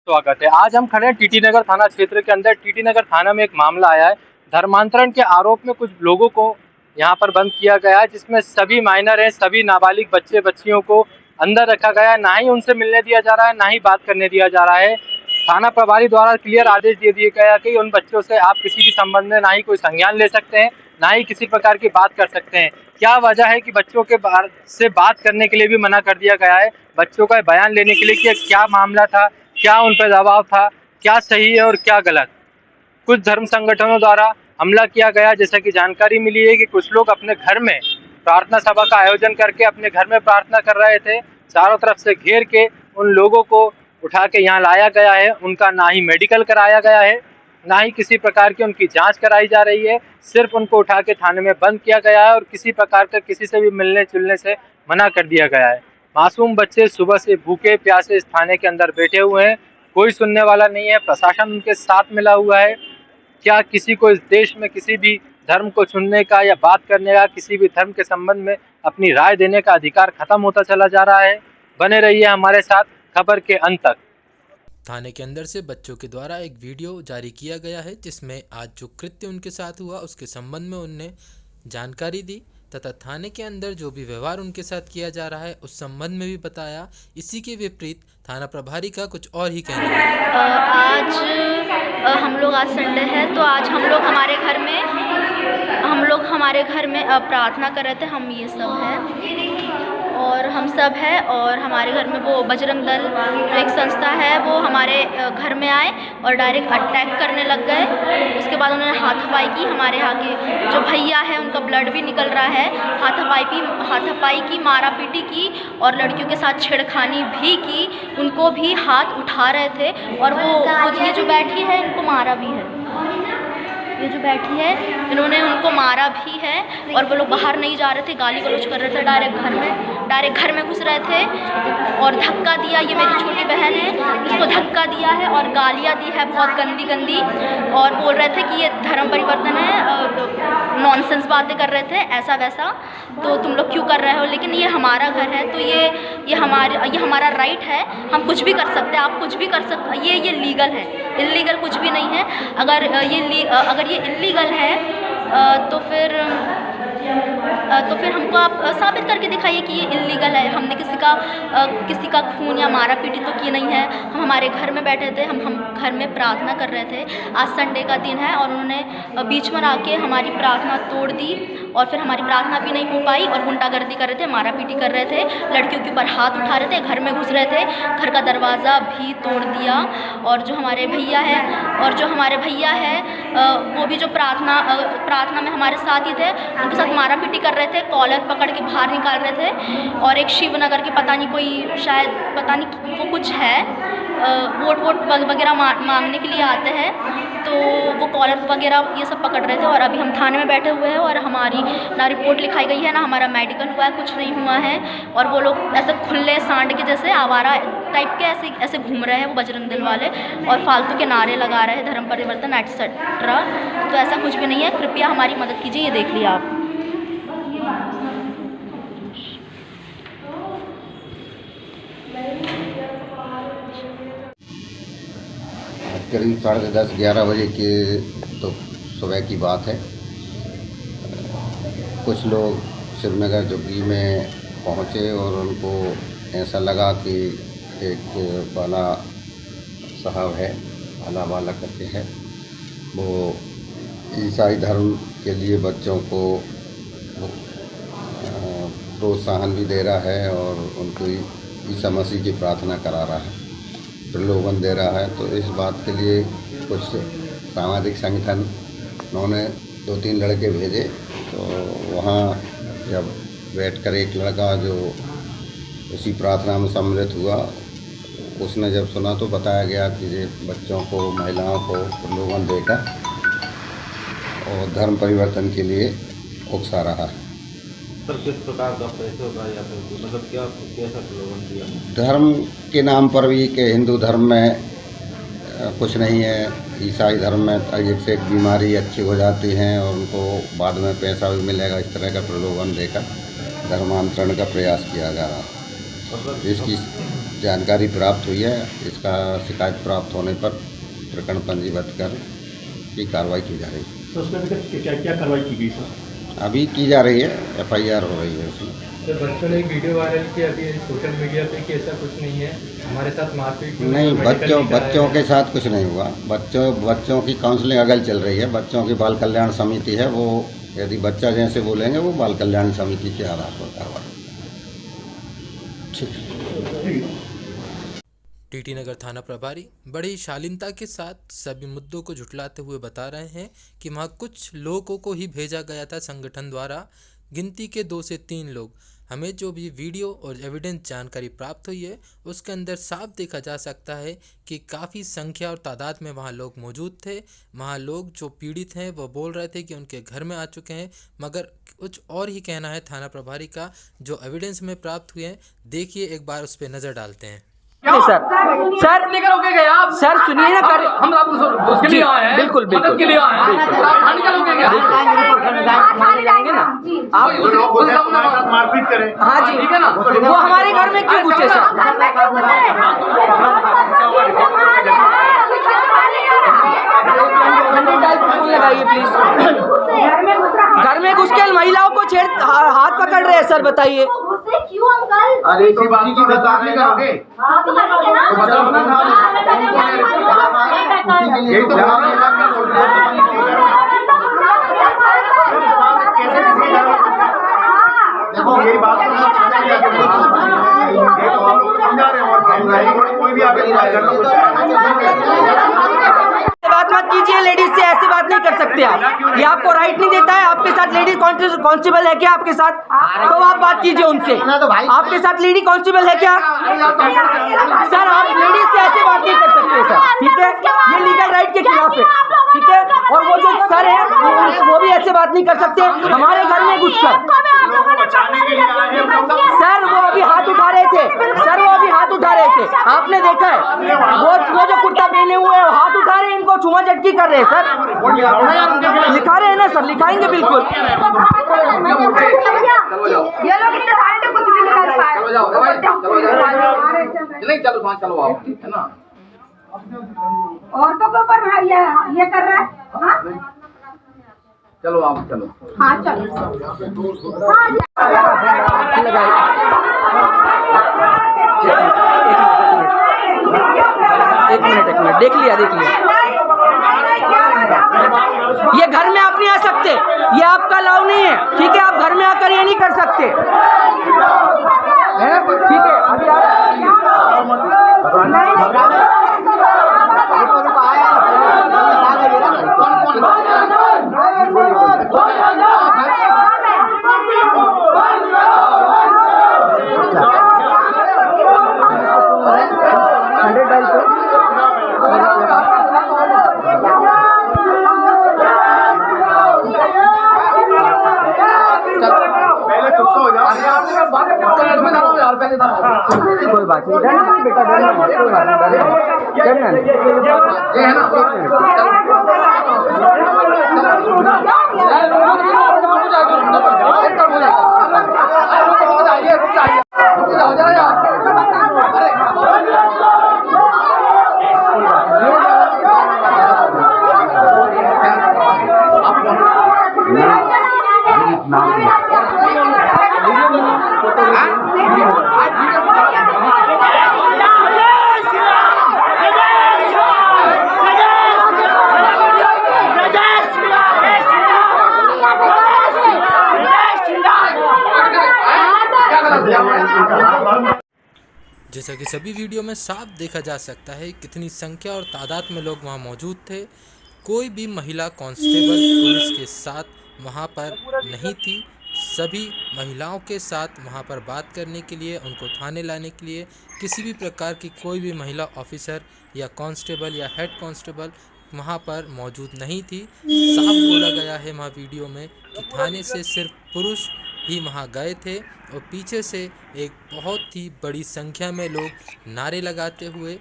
स्वागत है। आज हम खड़े हैं टीटी नगर थाना क्षेत्र के अंदर। टीटी नगर थाना में एक मामला आया है। धर्मांतरण के आरोप में कुछ लोगों को यहां पर बंद किया गया है, जिसमें सभी माइनर हैं, सभी नाबालिग बच्चे बच्चियों को अंदर रखा गया है। ना ही उनसे मिलने दिया जा रहा है, ना ही बात करने दिया जा रहा है। थाना प्रभारी द्वारा क्लियर आदेश दे दिया गया कि उन बच्चों से आप किसी भी संबंध में ना ही कोई संज्ञान ले सकते हैं, ना ही किसी प्रकार की बात कर सकते हैं। क्या वजह है कि बच्चों के से बात करने के लिए भी मना कर दिया गया है, बच्चों का बयान लेने के लिए कि क्या मामला था, क्या उन पर दबाव था, क्या सही है और क्या गलत। कुछ धर्म संगठनों द्वारा हमला किया गया, जैसा कि जानकारी मिली है कि कुछ लोग अपने घर में प्रार्थना सभा का आयोजन करके अपने घर में प्रार्थना कर रहे थे। चारों तरफ से घेर के उन लोगों को उठा के यहाँ लाया गया है। उनका ना ही मेडिकल कराया गया है, ना ही किसी प्रकार की उनकी जांच कराई जा रही है। सिर्फ उनको उठा के थाने में बंद किया गया है और किसी प्रकार का किसी से भी मिलने जुलने से मना कर दिया गया है। मासूम बच्चे सुबह से भूखे प्यासे इस थाने के अंदर बैठे हुए हैं, कोई सुनने वाला नहीं है। प्रशासन उनके साथ मिला हुआ है। क्या किसी को इस देश में किसी भी धर्म को चुनने का या बात करने का, किसी भी धर्म के संबंध में अपनी राय देने का अधिकार खत्म होता चला जा रहा है? बने रहिए हमारे साथ खबर के अंत तक। थाने के अंदर से बच्चों के द्वारा एक वीडियो जारी किया गया है, जिसमें आज जो कृत्य उनके साथ हुआ उसके संबंध में उनने जानकारी दी तथा थाने के अंदर जो भी व्यवहार उनके साथ किया जा रहा है उस संबंध में भी बताया। इसी के विपरीत थाना प्रभारी का कुछ और ही कहना है। हम लोग आज संडे है तो आज हम लोग हमारे घर में प्रार्थना कर रहे थे। हम ये सब है और हम सब है और हमारे घर में वो बजरंग दल जो एक संस्था है वो हमारे घर में आए और डायरेक्ट अटैक करने लग गए। उसके बाद उन्होंने हाथापाई की। हमारे यहाँ के जो भैया है उनका ब्लड भी निकल रहा है। हाथापाई की, मारा पीटी की और लड़कियों के साथ छेड़खानी भी की। उनको भी हाथ उठा रहे थे और वो ये जो बैठी है इनको मारा भी है। ये जो बैठी है इन्होंने उनको मारा भी है और वो लोग बाहर नहीं जा रहे थे, गाली गलौज कर रहे थे। डायरेक्ट घर में घुस रहे थे और धक्का दिया। ये मेरी छोटी बहन है, उसको धक्का दिया है और गालियाँ दी है बहुत गंदी और बोल रहे थे कि ये धर्म परिवर्तन है, नॉनसेंस बातें कर रहे थे ऐसा वैसा, तो तुम लोग क्यों कर रहे हो। लेकिन ये हमारा घर है तो ये हमारा राइट है, हम कुछ भी कर सकते हैं, आप कुछ भी कर सकते। ये लीगल है, इल्लीगल कुछ भी नहीं है। अगर ये इल्लीगल है तो फिर हमको आप साबित करके दिखाइए कि ये इल्लीगल है। हमने किसी का खून या मारा पीटी तो की नहीं है। हम हमारे घर में बैठे थे, हम घर में प्रार्थना कर रहे थे। आज संडे का दिन है और उन्होंने बीच में आके हमारी प्रार्थना तोड़ दी और फिर हमारी प्रार्थना भी नहीं हो पाई और गुंडागर्दी कर रहे थे, मारा पीटी कर रहे थे, लड़कियों के ऊपर हाथ उठा रहे थे, घर में घुस रहे थे, घर का दरवाज़ा भी तोड़ दिया। और जो हमारे भैया है वो भी जो प्रार्थना में हमारे साथ ही थे, उनके साथ मारा पीटी कर रहे थे, कॉलर पकड़ के बाहर निकाल रहे थे। और एक शिवनगर के पता नहीं वो कुछ है, वोट वगैरह मांगने के लिए आते हैं, तो वो कॉलर वगैरह ये सब पकड़ रहे थे। और अभी हम थाने में बैठे हुए हैं और हमारी ना रिपोर्ट लिखाई गई है, ना हमारा मेडिकल हुआ है, कुछ नहीं हुआ है। और वो लोग ऐसे खुले सांड के जैसे आवारा टाइप के ऐसे घूम रहे हैं, वो बजरंग दल वाले, और फालतू के नारे लगा रहे हैं, धर्म परिवर्तन एटसेट्रा। तो ऐसा कुछ भी नहीं है, कृपया हमारी मदद कीजिए। ये देख लिया आप। करीब 10:30-11 बजे के तो सुबह की बात है। कुछ लोग शिवनगर झुग्गी में पहुँचे और उनको ऐसा लगा कि एक बाला साहब है, बाला करके है, वो ईसाई धर्म के लिए बच्चों को प्रोत्साहन भी दे रहा है और उनको ईसा मसीह की प्रार्थना करा रहा है, प्रलोभन दे रहा है। तो इस बात के लिए कुछ सामाजिक संगठन उन्होंने 2-3 लड़के भेजे। तो वहाँ जब बैठकर एक लड़का जो उसी प्रार्थना में सम्मिलित हुआ, उसने जब सुना तो बताया गया कि ये बच्चों को, महिलाओं को प्रलोभन देकर और धर्म परिवर्तन के लिए उकसा रहा है। सर, किस प्रकार का पैसों का या फिर मतलब कैसा प्रलोभन दिया? धर्म के नाम पर भी कि हिंदू धर्म में कुछ नहीं है, ईसाई धर्म में एक से एक बीमारी अच्छी हो जाती हैं और उनको बाद में पैसा भी मिलेगा, इस तरह का प्रलोभन देकर धर्मांतरण का प्रयास किया जा रहा है। इसकी जानकारी प्राप्त हुई है। इसका शिकायत प्राप्त होने पर प्रकरण पंजीबद्ध कर की कार्रवाई की जा रही है। तो उसमें क्या क्या कार्रवाई की गई सर? अभी की जा रही है, FIR हो रही है उसमें। तो बच्चों ने एक वीडियो वायरल किया अभी सोशल मीडिया पे कि ऐसा कुछ नहीं है, हमारे साथ मारपीट नहीं, बच्चों के साथ कुछ नहीं हुआ। बच्चों की काउंसलिंग अगल चल रही है। बच्चों की बाल कल्याण समिति है, वो यदि बच्चा जैसे बोलेंगे वो बाल कल्याण समिति के आधार पर कार्रवाई। टीटी नगर थाना प्रभारी बड़ी शालीनता के साथ सभी मुद्दों को झुठलाते हुए बता रहे हैं कि वहाँ कुछ लोगों को ही भेजा गया था संगठन द्वारा, गिनती के 2 से 3 लोग। हमें जो भी वीडियो और एविडेंस जानकारी प्राप्त हुई है उसके अंदर साफ देखा जा सकता है कि काफ़ी संख्या और तादाद में वहाँ लोग मौजूद थे। वहाँ लोग जो पीड़ित हैं वो बोल रहे थे कि उनके घर में आ चुके हैं, मगर कुछ और ही कहना है थाना प्रभारी का जो एविडेंस में प्राप्त हुए हैं। देखिए, एक बार उस पर नज़र डालते हैं। सर सर सुनिए ना, हम उसके लिए आए हैं, बिल्कुल मदद के लिए आए हैं, आप थाने का लोग जाएंगे ना आप मारपीट करें। हाँ जी, ठीक है ना, वो हमारे घर में क्यों घुसे सर? फोन लगाइए प्लीज। घर में घुस के महिलाओं को हाथ पकड़ रहे हैं सर, बताइए। क्यों अंकल? अरे इसी बात की बता नहीं करोगे? यही तो देखो, यही बात समझा रहे हो, कोई भी आगे बात मत कीजिए, लेडीज से ऐसी बात नहीं कर सकते आप। ये आपको राइट नहीं देता है। आपके साथ लेडी कांस्टेबल है क्या आपके साथ? तो आप बात कीजिए उनसे। आपके साथ लेडी कांस्टेबल है क्या सर? आप लेडीज से ऐसी बात नहीं कर सकते सर, ठीक है? ये लीगल राइट के खिलाफ है, ठीक है? और वो जो सर है वो भी ऐसे बात नहीं कर सकते हमारे घर में घुसकर। सर वो अभी हाथ उठा रहे थे, सर वो अभी हाथ उठा रहे थे, आपने देखा है? वो जो कुर्ता पहने हुए हैं हाथ उठा रहे हैं, इनको छुआ झटकी कर रहे हैं सर। लिखा रहे हैं ना सर, लिखाएंगे बिल्कुल। चलो आप, है ना, औरतों के ऊपर ये कर रहा है। चलो आप, चलो। हाँ चलो। एक मिनट देख लिया। ये घर में आप नहीं आ सकते, ये आपका अलाउ नहीं है, ठीक है? आप घर में आकर ये नहीं कर सकते, ठीक है? कोई बात नहीं, बेटा डरना नहीं, कोई बात नहीं, डरना नहीं। ये है जैसा कि सभी वीडियो में साफ देखा जा सकता है कितनी संख्या और तादाद में लोग वहां मौजूद थे। कोई भी महिला कांस्टेबल पुलिस के साथ वहां पर नहीं थी। सभी महिलाओं के साथ वहां पर बात करने के लिए, उनको थाने लाने के लिए किसी भी प्रकार की कोई भी महिला ऑफिसर या कांस्टेबल या हेड कांस्टेबल वहां पर मौजूद नहीं थी। साफ बोला गया है वहाँ वीडियो में कि थाने से सिर्फ पुरुष ही वहाँ गए थे और पीछे से एक बहुत ही बड़ी संख्या में लोग नारे लगाते हुए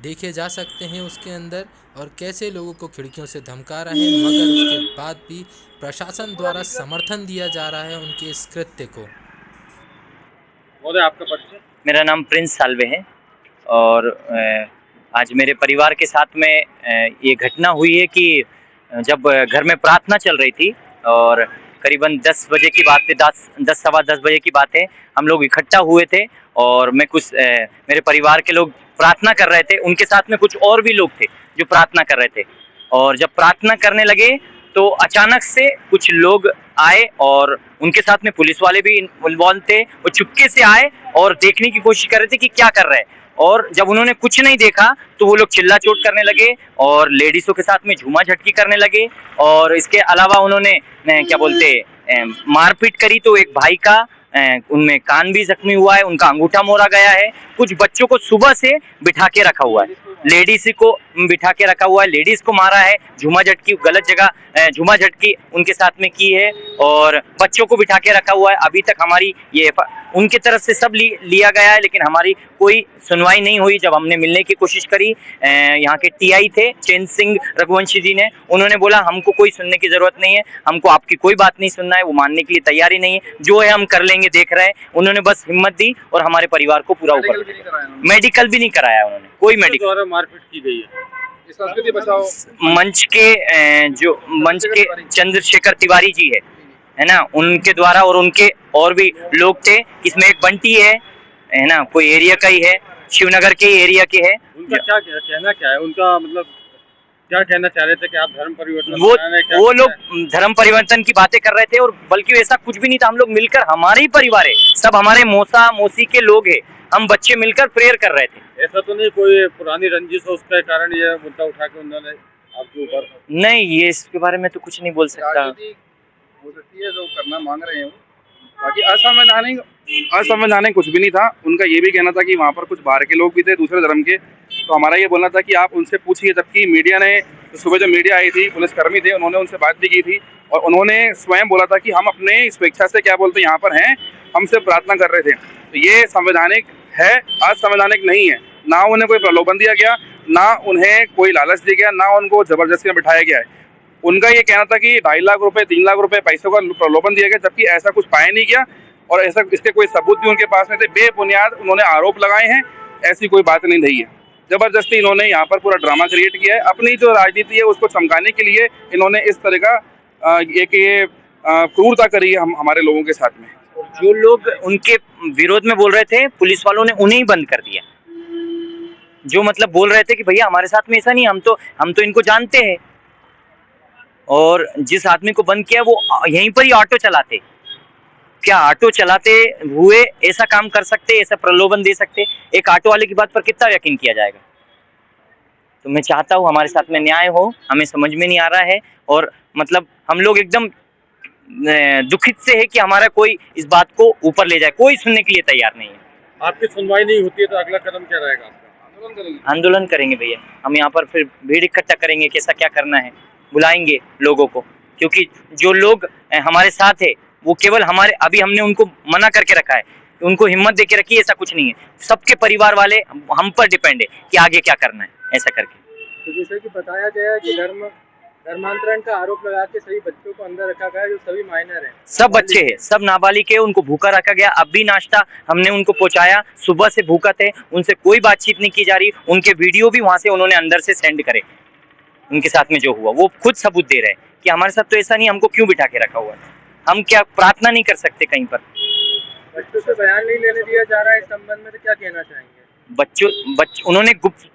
देखे जा सकते हैं उसके अंदर, और कैसे लोगों को खिड़कियों से धमका रहे हैं, मगर उसके बाद भी प्रशासन द्वारा समर्थन दिया जा रहा है उनके इस कृत्य को। आपका परिचय? मेरा नाम प्रिंस साल्वे है। और आज मेरे परिवार के साथ में ये घटना हुई है कि जब घर में प्रार्थना चल रही थी और करीबन 10 बजे की बात है, 10 सवा 10 बजे की बात है। हम लोग इकट्ठा हुए थे और मैं कुछ मेरे परिवार के लोग प्रार्थना कर रहे थे, उनके साथ में कुछ और भी लोग थे जो प्रार्थना कर रहे थे। और जब प्रार्थना करने लगे तो अचानक से कुछ लोग आए और उनके साथ में पुलिस वाले भी इन्वॉल्व थे। वो चुपके से आए और देखने की कोशिश कर रहे थे कि क्या कर रहे हैं, और जब उन्होंने कुछ नहीं देखा तो वो लोग चिल्ला चोट करने लगे और लेडीजों के साथ में झूमा झटकी करने लगे। और इसके अलावा उन्होंने क्या बोलते मारपीट करी, तो एक भाई का उनमें कान भी जख्मी हुआ है, उनका अंगूठा मोड़ा गया है। कुछ बच्चों को सुबह से बिठा के रखा हुआ है, लेडीज को बिठा के रखा हुआ है, लेडीज को मारा है, झूमा झटकी गलत जगह झूमा झटकी उनके साथ में की है और बच्चों को बिठा के रखा हुआ है। अभी तक हमारी ये उनके तरफ से सब लिया गया है, लेकिन हमारी कोई सुनवाई नहीं हुई। जब हमने मिलने की कोशिश करी, यहाँ के टीआई थे चैन सिंह रघुवंशी जी ने, उन्होंने बोला हमको कोई सुनने की जरूरत नहीं है, हमको आपकी कोई बात नहीं सुनना है। वो मानने के लिए तैयारी नहीं है, जो है हम कर लेंगे, देख रहे हैं। उन्होंने बस हिम्मत दी और हमारे परिवार को पूरा ऊपर मेडिकल भी नहीं कराया उन्होंने, कोई मेडिकल। मारपीट की गई है संस्कृति बचाओ मंच के चंद्रशेखर तिवारी जी है ना, उनके द्वारा, और उनके और भी लोग थे। इसमें एक बंटी है ना, कोई एरिया का ही है, शिवनगर के एरिया के है। उनका क्या कहना क्या है, उनका मतलब क्या कहना चाह रहे थे कि आप धर्म परिवर्तन वो लोग धर्म परिवर्तन की बातें कर रहे थे, और बल्कि ऐसा कुछ भी नहीं था। हम लोग मिलकर, हमारे ही परिवार है, सब हमारे मौसा मौसी के लोग हैं, हम बच्चे मिलकर प्रेयर कर रहे थे। ऐसा तो नहीं कोई पुरानी रंजिश हो उसके कारण ये मुद्दा उठा के उन्होंने आपके ऊपर? नहीं, ये इसके बारे में तो कुछ नहीं बोल सकता। हो सकती है जो करना मांग रहे हैं, बाकी असंवैधानिक कुछ भी नहीं था। उनका ये भी कहना था कि वहाँ पर कुछ बाहर के लोग भी थे दूसरे धर्म के, तो हमारा ये बोलना था कि आप उनसे पूछिए। जबकि मीडिया ने तो सुबह जो मीडिया आई थी, पुलिसकर्मी थे, उन्होंने उनसे बात भी की थी और उन्होंने स्वयं बोला था कि हम अपने स्वेच्छा से क्या बोलते यहाँ पर हैं, हमसे प्रार्थना कर रहे थे। तो ये संवैधानिक है, असंवैधानिक नहीं है। ना उन्हें कोई प्रलोभन दिया गया, ना उन्हें कोई लालच दिया गया, ना उनको जबरदस्ती में बिठाया गया है। उनका ये कहना था कि 2.5 लाख रुपए 3 लाख रुपए पैसों का प्रलोभन दिया गया, जबकि ऐसा कुछ पाया नहीं गया और ऐसा इसके कोई सबूत भी उनके पास नहीं थे। बेबुनियाद उन्होंने आरोप लगाए हैं, ऐसी कोई बात नहीं रही है। जबरदस्ती इन्होंने यहाँ पर पूरा ड्रामा क्रिएट किया है। अपनी जो राजनीति है उसको चमकाने के लिए इन्होंने इस तरह का ये क्रूरता करी है हमारे लोगों के साथ में। जो लोग उनके विरोध में बोल रहे थे, पुलिस वालों ने उन्हें ही बंद कर दिया। जो मतलब बोल रहे थे कि भैया हमारे साथ में ऐसा नहीं, हम तो इनको जानते हैं। और जिस आदमी को बंद किया वो यहीं पर ही ऑटो चलाते। क्या ऑटो चलाते हुए ऐसा काम कर सकते, ऐसा प्रलोभन दे सकते? एक ऑटो वाले की बात पर कितना यकीन किया जाएगा? तो मैं चाहता हूँ हमारे साथ में न्याय हो, हमें समझ में नहीं आ रहा है और मतलब हम लोग एकदम दुखित से है कि हमारा कोई इस बात को ऊपर ले जाए, कोई सुनने के लिए तैयार नहीं है। आपकी सुनवाई नहीं होती है तो अगला कदम क्या रहेगा आपका? आंदोलन करेंगे भैया, हम यहाँ पर फिर भीड़ इकट्ठा करेंगे, कैसा क्या करना है, बुलाएंगे लोगों को, क्योंकि जो लोग हमारे साथ है वो केवल हमारे, अभी हमने उनको मना करके रखा है, उनको हिम्मत दे के रखी है, ऐसा कुछ नहीं है। सबके परिवार वाले हम पर डिपेंड है कि आगे क्या करना है, ऐसा करके। तो जैसे कि बताया गया है कि धर्मांतरण का आरोप लगा के सभी बच्चों को अंदर रखा गया, जो सभी माइनर हैं, सब बच्चे हैं, सब नाबालिग है, उनको भूखा रखा गया। अब भी नाश्ता हमने उनको पहुंचाया, सुबह से भूखा थे, उनसे कोई बातचीत नहीं की जा रही। उनके वीडियो भी वहां से उन्होंने अंदर से सेंड करे, उनके साथ में जो हुआ वो खुद सबूत दे रहे हैं कि हमारे साथ तो ऐसा नहीं, हमको क्यों बिठा के रखा हुआ है। हम क्या प्रार्थना नहीं कर सकते कहीं पर? बच्चों से बयान नहीं लेने दिया जा रहा है इस संबंध में, तो क्या कहना चाहेंगे? उन्होंने गुप्त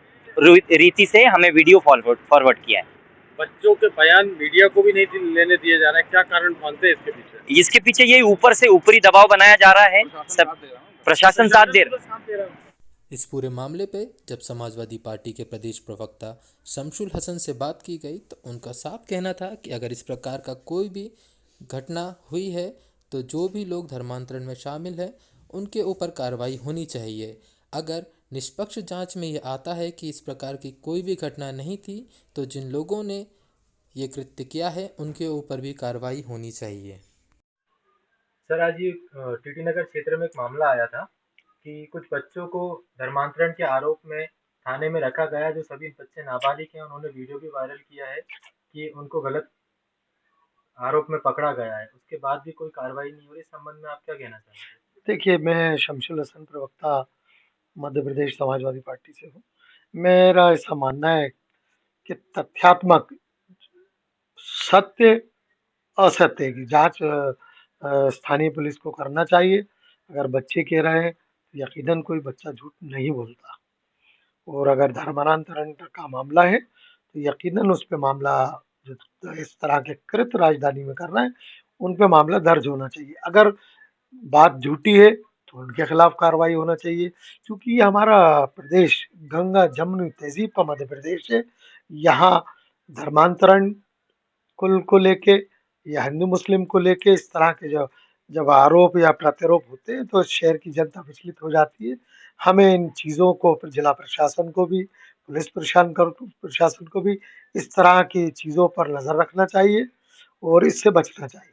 रीति से हमें वीडियो फॉरवर्ड किया है। बच्चों के बयान मीडिया को भी नहीं लेने दिए जा रहे हैं, क्या कारण मानते हैं इसके पीछे? इसके पीछे ये ऊपर से ऊपरी दबाव बनाया जा रहा है, सब प्रशासन साथ दे रहा है। इस पूरे मामले पे जब समाजवादी पार्टी के प्रदेश प्रवक्ता शमशुल हसन से बात की गई तो उनका साफ कहना था कि अगर इस प्रकार का कोई भी घटना हुई है तो जो भी लोग धर्मांतरण में शामिल हैं उनके ऊपर कार्रवाई होनी चाहिए। अगर निष्पक्ष जांच में ये आता है कि इस प्रकार की कोई भी घटना नहीं थी तो जिन लोगों ने ये कृत्य किया है उनके ऊपर भी कार्रवाई होनी चाहिए। सर, आज ये टीटी नगर क्षेत्र में एक मामला आया था कि कुछ बच्चों को धर्मांतरण के आरोप में थाने में रखा गया, जो सभी बच्चे नाबालिग हैं। उन्होंने वीडियो भी वायरल किया है कि उनको गलत आरोप में पकड़ा गया है, उसके बाद भी कोई कार्रवाई नहीं हो रही। इस संबंध में आप क्या कहना चाहेंगे? देखिए, मैं शमशुल हसन प्रवक्ता मध्य प्रदेश समाजवादी पार्टी से हूँ। मेरा ऐसा मानना है कि तथ्यात्मक सत्य असत्य की जांच स्थानीय पुलिस को करना चाहिए। अगर बच्चे कह रहे हैं तो यकीनन कोई बच्चा झूठ नहीं बोलता, और अगर धर्मांतरण का मामला है तो यकीनन उस पे मामला, जो इस तरह के कृत्य राजधानी में कर रहे हैं उन पे मामला दर्ज होना चाहिए। अगर बात झूठी है तो उनके खिलाफ कार्रवाई होना चाहिए, क्योंकि ये हमारा प्रदेश गंगा जमुनी तहजीब का मध्य प्रदेश है। यहाँ धर्मांतरण कुल को लेके या हिंदू मुस्लिम को लेके इस तरह के जब आरोप या प्रत्यारोप होते हैं तो शहर की जनता विचलित हो जाती है। हमें इन चीज़ों को जिला प्रशासन को भी, पुलिस प्रशासन को भी इस तरह की चीज़ों पर नज़र रखना चाहिए और इससे बचना चाहिए।